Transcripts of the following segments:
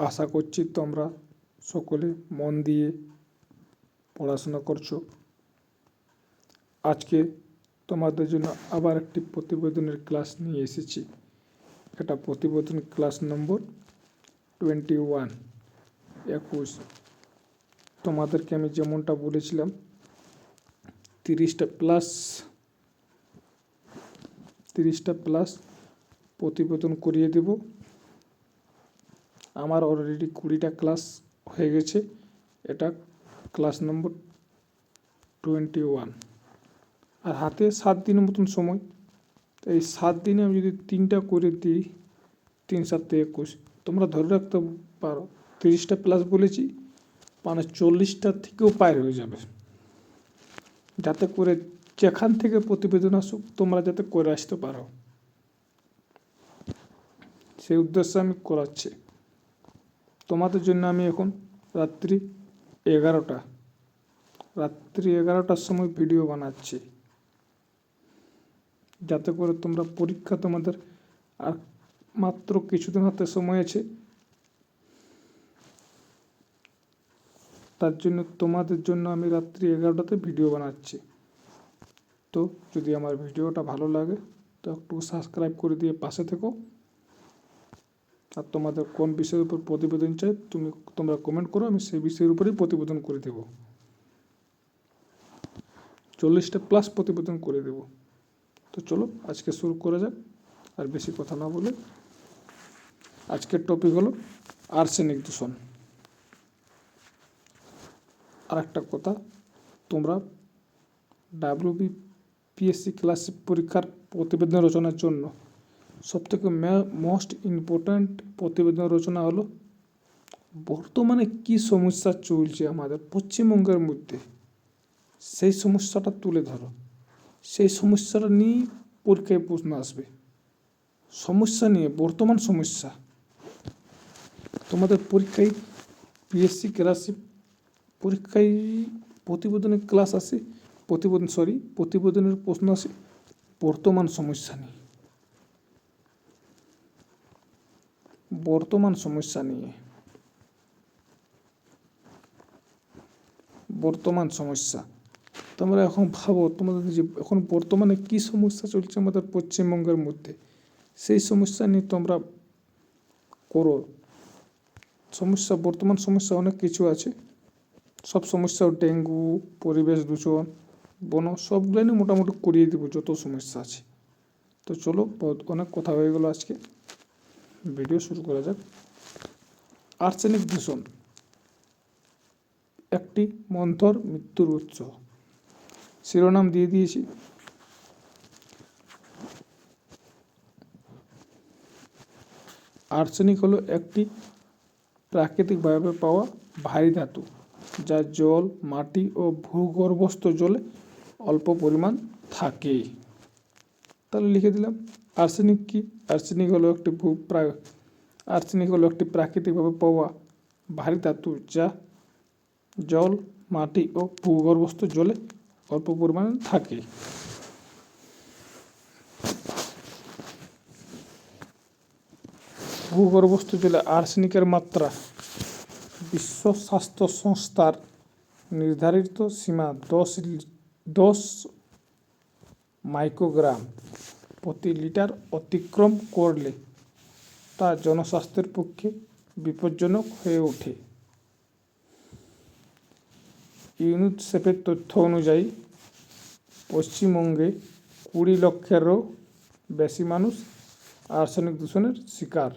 আশা করছি তোমরা সকলে মন দিয়ে পড়াশোনা করছো। আজকে তোমাদের জন্য আবার একটি প্রতিবেদনের ক্লাস নিয়ে এসেছি। এটা প্রতিবেদন ক্লাস নম্বর 21। তোমাদেরকে আমি যেমনটা বলেছিলাম 30টা প্লাস প্রতিবেদন করিয়ে দেব। আমার অলরেডি 20টা ক্লাস হয়ে গেছে। এটা ক্লাস নম্বর 21 আর হাতে 7 দিনের মতন সময়। এই 7 দিনে আমি যদি 3টা করে দিই 3 7 21, তোমরা ধরে রাখতে পারো 30টা প্লাস বলেছি, মানে 40টা থেকেও পার হয়ে যাবে। যাতে করে যেখান থেকে প্রতিবেদন আসুক তোমরা যাতে করে আসতে পারো, সেই উদ্দেশ্যে আমি করাচ্ছি। তোমাদের জন্য আমি এখন রাত্রি 11টার সময় ভিডিও বানাচ্ছি, যাতে করে তোমরা পরীক্ষা তোমাদের আর মাত্র কিছুদিন হাতে সময় আছে। তার জন্য তোমাদের জন্য আমি রাত্রি 11টাতে ভিডিও বানাচ্ছি। তো যদি আমার ভিডিওটা ভালো লাগে তো একটু সাবস্ক্রাইব করে দিয়ে পাশে থেকো। আর তোমাদের কোন বিষয়ের উপর প্রতিবেদন চাই তোমরা কমেন্ট করো, আমি সেই বিষয়ের উপরেই প্রতিবেদন করে দেব। 40টা প্লাস প্রতিবেদন করে দেব। তো চলো আজকে শুরু করা যাক। আর বেশি কথা না বলে আজকের টপিক হলো আর্সেনিক দূষণ। আর একটা কথা, তোমরা WBPSC ক্লাস পরীক্ষার প্রতিবেদন রচনার জন্য সবথেকে মোস্ট ইম্পর্ট্যান্ট প্রতিবেদন রচনা হলো বর্তমানে কি সমস্যা চলছে আমাদের পশ্চিমবঙ্গের মধ্যে, সেই সমস্যাটা তুলে ধরো। সেই সমস্যাটা নিয়ে পরীক্ষায় প্রশ্ন আসবে। সমস্যা নিয়ে, বর্তমান সমস্যা তোমাদের পরীক্ষায় পিএসসি ক্লাসে পরীক্ষায় প্রতিবেদনের ক্লাস আসে, প্রতিবেদনের প্রশ্ন আসে বর্তমান সমস্যা নিয়ে। বর্তমান সমস্যা তোমরা এখন ভাবো, তোমাদের যে এখন বর্তমানে কি সমস্যা চলছে আমাদের পশ্চিমবঙ্গের মধ্যে, সেই সমস্যা নিয়ে তোমরা করো। বর্তমান সমস্যা অনেক কিছু আছে। সব সমস্যা, ডেঙ্গু, পরিবেশ দূষণ, বন, সবগুলো নিয়ে মোটামুটি করিয়ে দেবো যত সমস্যা আছে। তো চলো, অনেক কথা হয়ে গেল, আজকে ভিডিও শুরু করা যাক। আর্সেনিক দূষণ একটি মন্থর মৃত্যুর উৎস, শিরোনাম দিয়ে দিয়েছি। আর্সেনিক হলো একটি প্রাকৃতিকভাবে পাওয়া ভারী ধাতু, যা জল, মাটি ও ভূগর্ভস্থ জলে অল্প পরিমাণ থাকে। তাহলে লিখে দিলাম আর্সেনিক কি। আর্সেনিক হলো একটি প্রাকৃতিকভাবে পাওয়া ভারী ধাতু, যা জল, মাটি ও ভূগর্ভস্থ জলে অল্প পরিমাণে থাকে। ভূগর্ভস্থ জলে আর্সেনিকের মাত্রা বিশ্ব স্বাস্থ্য সংস্থার নির্ধারিত সীমা 10 মাইক্রোগ্রাম প্রতি লিটার অতিক্রম করলে তা জনস্বাস্থ্যের পক্ষে বিপজ্জনক হয়ে ওঠে। ইউনিসেফের তথ্য অনুযায়ী পশ্চিমবঙ্গে 20 লক্ষেরও বেশি মানুষ আর্সেনিক দূষণের শিকার।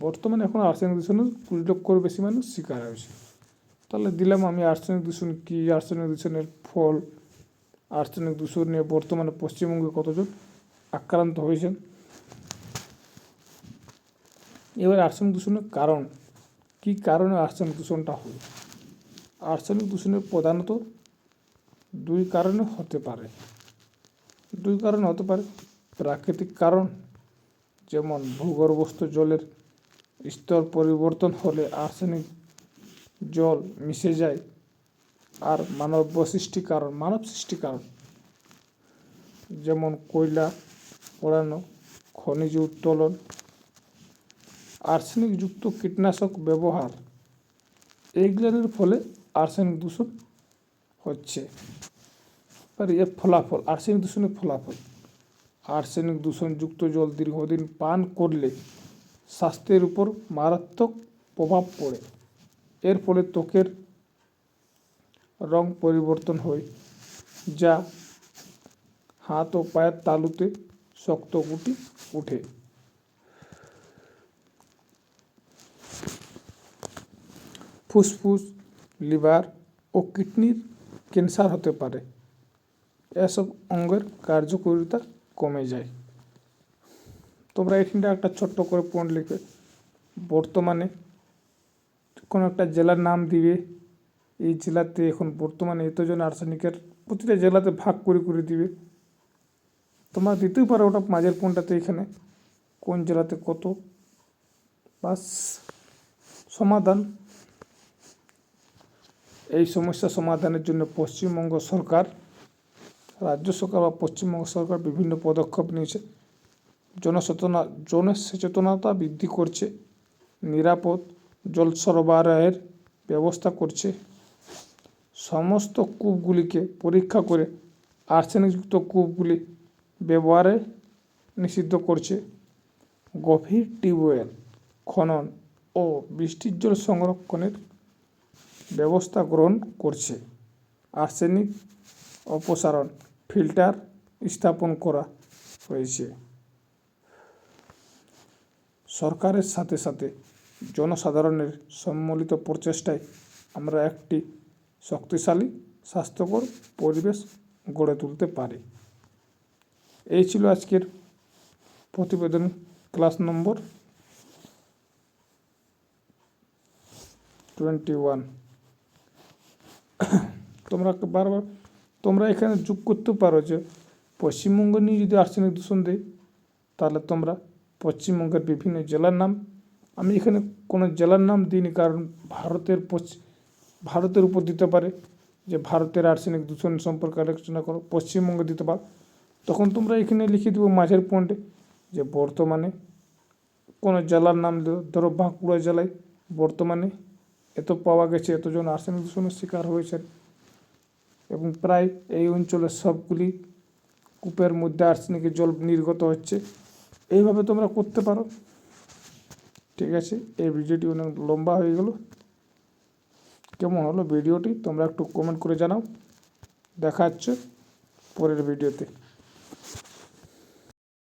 বর্তমানে এখন আর্সেনিক দূষণের 20 লক্ষের বেশি মানুষ শিকার হয়েছে। তাহলে দিলাম আমি আর্সেনিক দূষণ কি, আর্সেনিক দূষণের ফল, আর্সেনিক দূষণ নিয়ে বর্তমানে পশ্চিমবঙ্গে কতজন আক্রান্ত হয়েছেন। এবার আর্সেনিক দূষণের কারণ, কি কারণে আর্সেনিক দূষণটা হয়। আর্সেনিক দূষণের প্রধানত দুই কারণে হতে পারে। প্রাকৃতিক কারণ, যেমন ভূগর্ভস্থ জলের স্তর পরিবর্তন হলে আর্সেনিক জল মিশে যায়। আর মানব সৃষ্টি কারণ, যেমন কয়লা পোড়ানো, খনিজ উত্তোলন, আর্সেনিকযুক্ত কীটনাশক ব্যবহার, এইগুলোর ফলে আর্সেনিক দূষণ হচ্ছে। আর এর ফলাফল, আর্সেনিক দূষণের ফলাফল, আর্সেনিক দূষণযুক্ত জল দীর্ঘদিন পান করলে স্বাস্থ্যের উপর মারাত্মক প্রভাব পড়ে। এর ফলে ত্বকের রং পরিবর্তন হয়, যা হাত ও পায়ের তালুতে শক্ত গুটি উঠে। ফুসফুস, লিভার ও কিডনির ক্যান্সার হতে পারে। এসব অঙ্গের কার্যকারিতা কমে যায়। তোমরা এখানটা একটা ছোট্ট করে পয়েন্ট লিখবে। বর্তমানে কোনো একটা জেলার নাম দিবে, এই জেলাতে এখন বর্তমানে এতজন আর্সেনিকের, প্রতিটা জেলাতে ভাগ করে দিবে। তোমরা দিতেই পারো ওটা মাঝের পয়েন্টটাতে, এখানে কোন জেলাতে কত। বাস সমাধান, এই সমস্যা সমাধানের জন্য পশ্চিমবঙ্গ সরকার, রাজ্য সরকার বা পশ্চিমবঙ্গ সরকার বিভিন্ন পদক্ষেপ নিয়েছে। জনসচেতনতা বৃদ্ধি করছে, নিরাপদ জল সরবরাহের ব্যবস্থা করছে, সমস্ত কূপগুলিকে পরীক্ষা করে আর্সেনিকযুক্ত কূপগুলি ব্যবহারে নিষিদ্ধ করছে, গভীর টিউবওয়েল খনন ও বৃষ্টির জল সংরক্ষণের ব্যবস্থা গ্রহণ করছে, আর্সেনিক অপসারণ ফিল্টার স্থাপন করা হয়েছে। সরকারের সাথে সাথে জনসাধারণের সম্মিলিত প্রচেষ্টায় আমরা একটি শক্তিশালী স্বাস্থ্যকর পরিবেশ গড়ে তুলতে পারি। এই ছিল আজকের প্রতিবেদন, ক্লাস নম্বর 21। তোমরা এখানে যোগ করতে পারো যে পশ্চিমবঙ্গ নিয়ে যদি আর্সেনিক দূষণ দেয়, তাহলে তোমরা পশ্চিমবঙ্গের বিভিন্ন জেলার নাম, আমি এখানে কোনো জেলার নাম দিইনি, কারণ ভারতের উপর দিতে পারে যে ভারতের আর্সেনিক দূষণ সম্পর্কে আলোচনা করো, পশ্চিমবঙ্গ দিতে পারো। তখন তোমরা এখানে লিখে দেবো মাঝের পয়েন্টে যে বর্তমানে কোনো জেলার নাম দেবো, ধরো বাঁকুড়া জেলায় বর্তমানে এত পাওয়া গেছে, এতজন আর্সেনিক দূষণের শিকার হয়েছে, এবং প্রায় এই অঞ্চলের সবগুলি কূপের মধ্যে আর্সেনিকের জল নির্গত হচ্ছে। এইভাবে তোমরা করতে পারো। ঠিক আছে, এই ভিডিওটি অনেক লম্বা হয়ে গেল। কেমন হলো ভিডিওটি তোমরা একটু কমেন্ট করে জানাও। দেখা হচ্ছে পরের ভিডিওতে।